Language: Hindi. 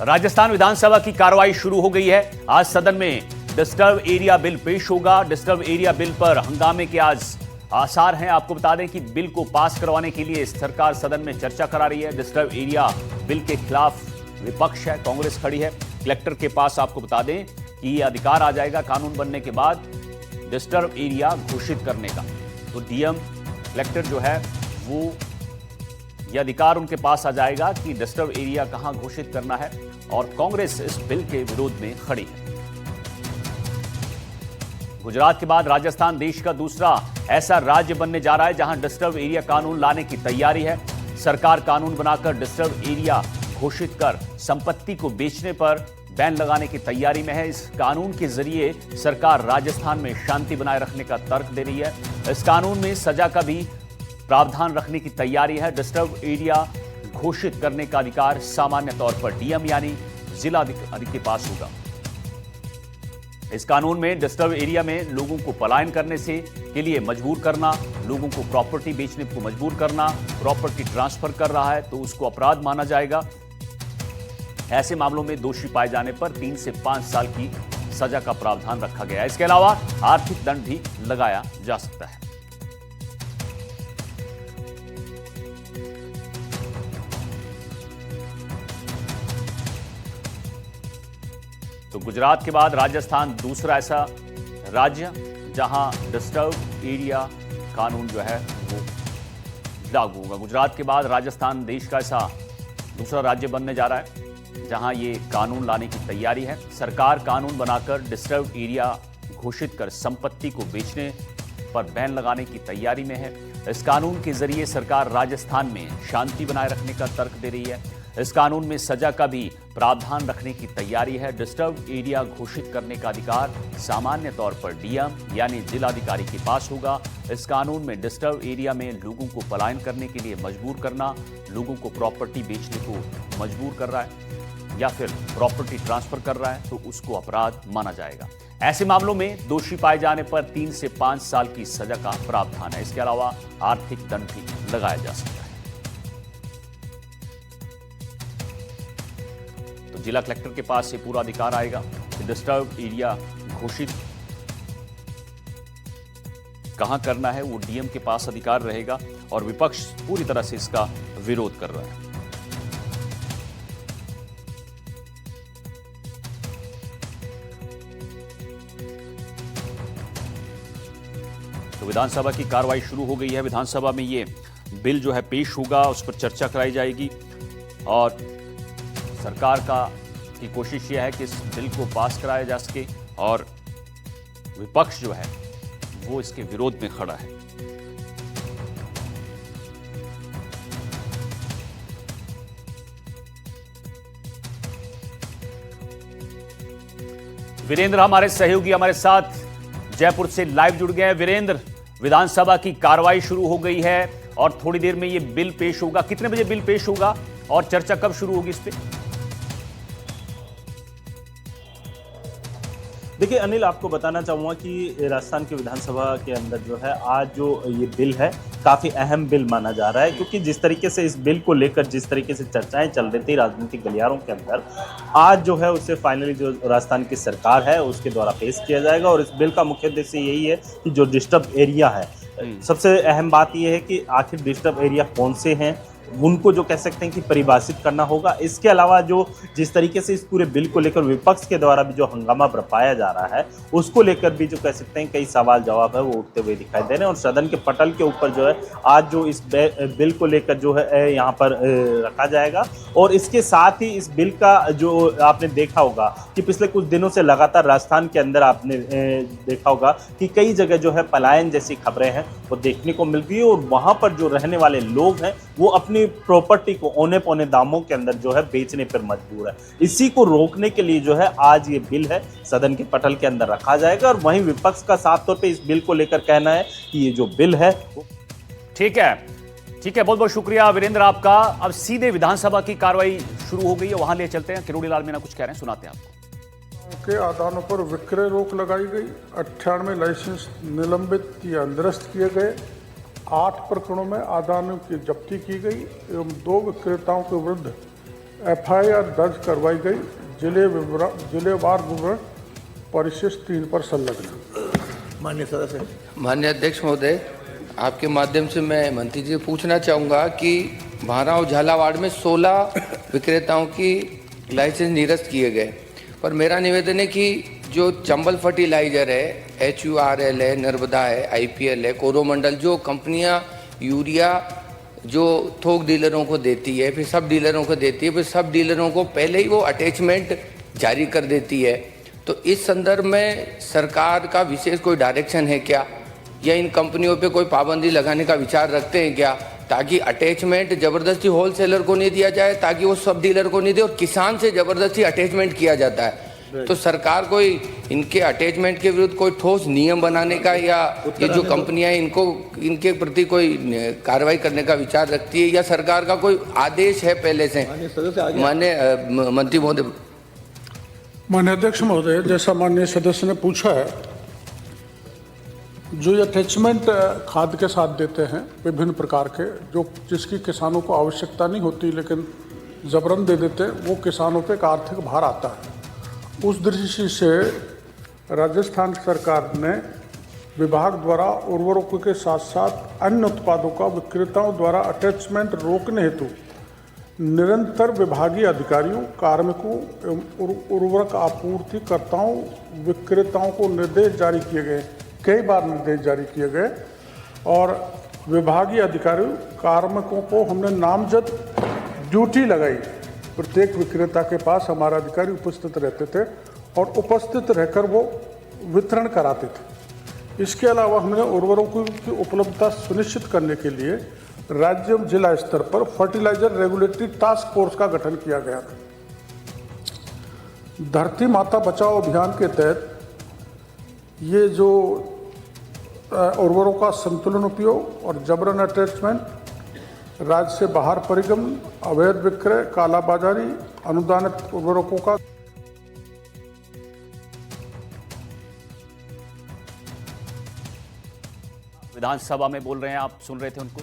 राजस्थान विधानसभा की कार्रवाई शुरू हो गई है। आज सदन में डिस्टर्ब एरिया बिल पेश होगा। डिस्टर्ब एरिया बिल पर हंगामे के आज आसार हैं। आपको बता दें कि बिल को पास करवाने के लिए सरकार सदन में चर्चा करा रही है। डिस्टर्ब एरिया बिल के खिलाफ विपक्ष है, कांग्रेस खड़ी है। कलेक्टर के पास आपको बता दें कि यह अधिकार आ जाएगा कानून बनने के बाद डिस्टर्ब एरिया घोषित करने का। तो डीएम कलेक्टर जो है वो यह अधिकार उनके पास आ जाएगा कि डिस्टर्ब एरिया कहां घोषित करना है, और कांग्रेस इस बिल के विरोध में खड़ी है। गुजरात के बाद राजस्थान देश का दूसरा ऐसा राज्य बनने जा रहा है जहां डिस्टर्ब एरिया कानून लाने की तैयारी है। सरकार कानून बनाकर डिस्टर्ब एरिया घोषित कर संपत्ति को बेचने पर बैन लगाने की तैयारी में है। इस कानून के जरिए सरकार राजस्थान में शांति बनाए रखने का तर्क दे रही है। इस कानून में सजा का भी प्रावधान रखने की तैयारी है। डिस्टर्ब एरिया घोषित करने का अधिकार सामान्य तौर पर डीएम यानी जिला अधिकारी के पास होगा। इस कानून में डिस्टर्ब एरिया में लोगों को पलायन करने से के लिए मजबूर करना, लोगों को प्रॉपर्टी बेचने को मजबूर करना, प्रॉपर्टी ट्रांसफर कर रहा है तो उसको अपराध माना जाएगा। ऐसे मामलों में दोषी पाए जाने पर 3 से 5 साल की सजा का प्रावधान रखा गया है। इसके अलावा आर्थिक दंड भी लगाया जा सकता है। तो गुजरात के बाद राजस्थान दूसरा ऐसा राज्य जहां डिस्टर्ब एरिया कानून जो है वो लागू होगा। गुजरात के बाद राजस्थान देश का ऐसा दूसरा राज्य बनने जा रहा है जहां ये कानून लाने की तैयारी है। सरकार कानून बनाकर डिस्टर्ब एरिया घोषित कर संपत्ति को बेचने पर बैन लगाने की तैयारी में है। इस कानून के जरिए सरकार राजस्थान में शांति बनाए रखने का तर्क दे रही है। इस कानून में सजा का भी प्रावधान रखने की तैयारी है। डिस्टर्ब एरिया घोषित करने का अधिकार सामान्य तौर पर डीएम यानी जिलाधिकारी के पास होगा। इस कानून में डिस्टर्ब एरिया में लोगों को पलायन करने के लिए मजबूर करना, लोगों को प्रॉपर्टी बेचने को मजबूर कर रहा है या फिर प्रॉपर्टी ट्रांसफर कर रहा है तो उसको अपराध माना जाएगा। ऐसे मामलों में दोषी पाए जाने पर 3 से 5 साल की सजा का प्रावधान है। इसके अलावा आर्थिक दंड भी लगाया जा सकता है। तो जिला कलेक्टर के पास ये पूरा अधिकार आएगा कि डिस्टर्ब एरिया घोषित कहां करना है, वो डीएम के पास अधिकार रहेगा और विपक्ष पूरी तरह से इसका विरोध कर रहा है। तो विधानसभा की कार्रवाई शुरू हो गई है। विधानसभा में ये बिल जो है पेश होगा, उस पर चर्चा कराई जाएगी और सरकार की कोशिश यह है कि इस बिल को पास कराया जा सके और विपक्ष जो है वो इसके विरोध में खड़ा है। वीरेंद्र हमारे सहयोगी हमारे साथ जयपुर से लाइव जुड़ गए हैं। वीरेंद्र, विधानसभा की कार्रवाई शुरू हो गई है और थोड़ी देर में यह बिल पेश होगा। कितने बजे बिल पेश होगा और चर्चा कब शुरू होगी इस पे? देखिए अनिल, आपको बताना चाहूँगा कि राजस्थान की विधानसभा के अंदर जो है आज जो ये बिल है काफ़ी अहम बिल माना जा रहा है, क्योंकि जिस तरीके से इस बिल को लेकर जिस तरीके से चर्चाएं चल रही थी राजनीतिक गलियारों के अंदर, आज जो है उसे फाइनली जो राजस्थान की सरकार है उसके द्वारा पेश किया जाएगा। और इस बिल का मुख्य उद्देश्य यही है कि जो डिस्टर्ब एरिया है, सबसे अहम बात यह है कि आखिर डिस्टर्ब एरिया कौन से हैं, उनको जो कह सकते हैं कि परिभाषित करना होगा। इसके अलावा जो जिस तरीके से इस पूरे बिल को लेकर विपक्ष के द्वारा भी जो हंगामा बरपाया जा रहा है उसको लेकर भी जो कह सकते हैं कई सवाल जवाब है वो उठते हुए दिखाई दे रहे हैं। और सदन के पटल के ऊपर जो है आज जो इस बिल को लेकर जो है यहाँ पर रखा जाएगा। और इसके साथ ही इस बिल का जो आपने देखा होगा कि पिछले कुछ दिनों से लगातार राजस्थान के अंदर आपने देखा होगा कि कई जगह जो है पलायन जैसी खबरें हैं वो देखने को मिल रही है और वहाँ पर जो रहने वाले लोग हैं वो अपनी प्रॉपर्टी को औने पौने दामों के अंदर जो है बेचने पर मजबूर है। इसी को रोकने के लिए जो है आज ये बिल है सदन के पटल के अंदर रखा जाएगा। और वहीं विपक्ष का साफ तौर पे इस बिल को लेकर कहना है कि ये जो बिल है ठीक है, बहुत बहुत शुक्रिया वीरेंद्र आपका। अब सीधे विधानसभा की कार्रवाई शुरू हो गई है, वहां ले चलते हैं। किरोड़ी लाल मीणा कुछ कह रहे हैं, सुनाते हैं आपको। के आदानों पर विक्रय रोक लगाई गई, 98 लाइसेंस निलंबित या निरस्त किए गए, 8 प्रकरणों में आदानों की जब्ती की गई एवं 2 विक्रेताओं के विरुद्ध एफआईआर दर्ज करवाई गई। जिलेवार विवरण परिशिष्ट 3 पर संलग्न। माननीय सदस्य। माननीय अध्यक्ष महोदय, आपके माध्यम से मैं मंत्री जी से पूछना चाहूँगा कि भाराव झालावाड़ में 16 विक्रेताओं की लाइसेंस निरस्त किए गए, पर मेरा निवेदन है कि जो चंबल फर्टिलाइजर है, HURL है, नर्मदा है, IPL है, कोरोमंडल, जो कंपनियां यूरिया जो थोक डीलरों को देती है, फिर सब डीलरों को देती है, फिर सब डीलरों को पहले ही वो अटैचमेंट जारी कर देती है, तो इस संदर्भ में सरकार का विशेष कोई डायरेक्शन है क्या, या इन कंपनियों पे कोई पाबंदी लगाने का विचार रखते हैं क्या, ताकि अटैचमेंट ज़बरदस्ती होलसेलर को नहीं दिया जाए, ताकि वो सब डीलर को नहीं दे, और किसान से ज़बरदस्ती अटैचमेंट किया जाता है। तो सरकार कोई इनके अटैचमेंट के विरुद्ध कोई ठोस नियम बनाने का, या ये जो कंपनियां इनको इनके प्रति कोई कार्रवाई करने का विचार रखती है, या सरकार का कोई आदेश है पहले से? माननीय मंत्री महोदय। माननीय अध्यक्ष महोदय, जैसा माननीय सदस्य ने पूछा है, जो ये अटैचमेंट खाद के साथ देते हैं विभिन्न प्रकार के, जो जिसकी किसानों को आवश्यकता नहीं होती लेकिन जबरन दे देते हैं, वो किसानों पे एक आर्थिक भार आता है। उस दृष्टि से राजस्थान सरकार ने विभाग द्वारा उर्वरकों के साथ साथ अन्य उत्पादों का विक्रेताओं द्वारा अटैचमेंट रोकने हेतु निरंतर विभागीय अधिकारियों, कार्मिकों एवं उर्वरक आपूर्तिकर्ताओं, विक्रेताओं को निर्देश जारी किए गए, कई बार निर्देश जारी किए गए, और विभागीय अधिकारियों, कार्मिकों को हमने नामजद ड्यूटी लगाई। प्रत्येक विक्रेता के पास हमारा अधिकारी उपस्थित रहते थे और उपस्थित रहकर वो वितरण कराते थे। इसके अलावा हमने उर्वरकों की उपलब्धता सुनिश्चित करने के लिए राज्य जिला स्तर पर फर्टिलाइजर रेगुलेटरी टास्क फोर्स का गठन किया गया था। धरती माता बचाओ अभियान के तहत ये जो उर्वरकों का संतुलन उपयोग और जबरन अटैचमेंट, राज्य से बाहर परिगमन, अवैध विक्रय, कालाबाजारी, अनुदानित उर्वरकों का विधानसभा में बोल रहे हैं, आप सुन रहे थे उनको।